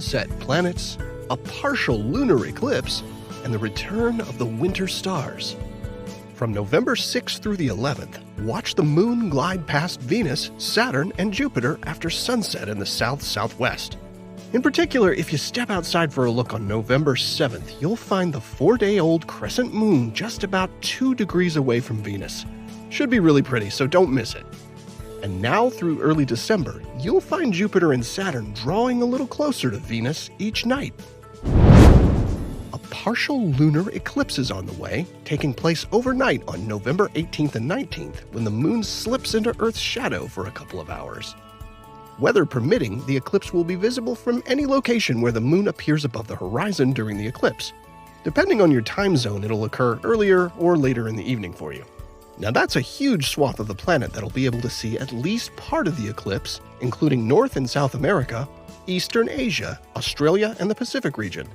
set planets, a partial lunar eclipse, and the return of the winter stars. From November 6th through the 11th, watch the moon glide past Venus, Saturn, and Jupiter after sunset in the south-southwest. In particular, if you step outside for a look on November 7th, you'll find the 4-day-old crescent moon just about 2 degrees away from Venus. Should be really pretty, so don't miss it. And now through early December, you'll find Jupiter and Saturn drawing a little closer to Venus each night. A partial lunar eclipse is on the way, taking place overnight on November 18th and 19th, when the moon slips into Earth's shadow for a couple of hours. Weather permitting, the eclipse will be visible from any location where the moon appears above the horizon during the eclipse. Depending on your time zone, it'll occur earlier or later in the evening for you. Now that's a huge swath of the planet that'll be able to see at least part of the eclipse, including North and South America, Eastern Asia, Australia, and the Pacific region.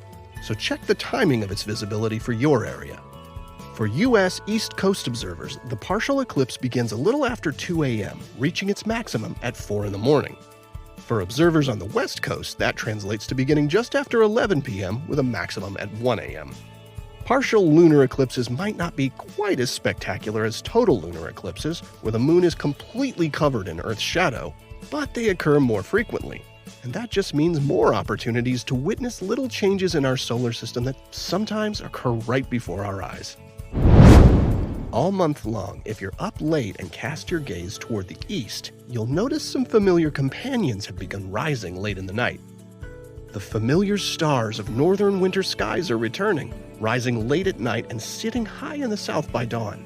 So check the timing of its visibility for your area. For U.S. East Coast observers, the partial eclipse begins a little after 2 a.m., reaching its maximum at 4 in the morning. For observers on the West Coast, that translates to beginning just after 11 p.m. with a maximum at 1 a.m. Partial lunar eclipses might not be quite as spectacular as total lunar eclipses, where the moon is completely covered in Earth's shadow, but they occur more frequently. And that just means more opportunities to witness little changes in our solar system that sometimes occur right before our eyes. All month long, if you're up late and cast your gaze toward the east, you'll notice some familiar companions have begun rising late in the night. The familiar stars of northern winter skies are returning, rising late at night and sitting high in the south by dawn.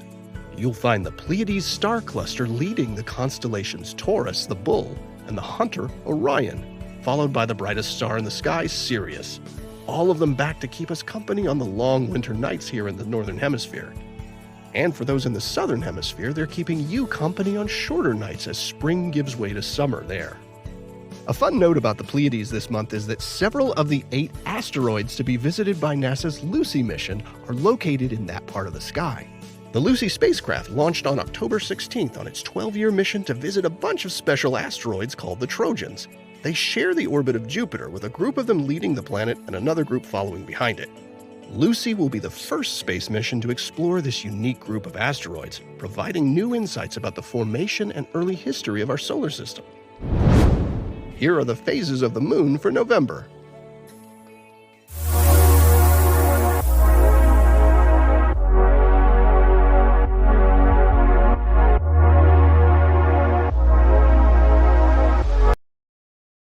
You'll find the Pleiades star cluster leading the constellations Taurus, the Bull, and the Hunter, Orion, followed by the brightest star in the sky, Sirius. All of them back to keep us company on the long winter nights here in the northern hemisphere. And for those in the southern hemisphere, they're keeping you company on shorter nights as spring gives way to summer there. A fun note about the Pleiades this month is that several of the 8 asteroids to be visited by NASA's Lucy mission are located in that part of the sky. The Lucy spacecraft launched on October 16th on its 12-year mission to visit a bunch of special asteroids called the Trojans. They share the orbit of Jupiter, with a group of them leading the planet and another group following behind it. Lucy will be the first space mission to explore this unique group of asteroids, providing new insights about the formation and early history of our solar system. Here are the phases of the moon for November.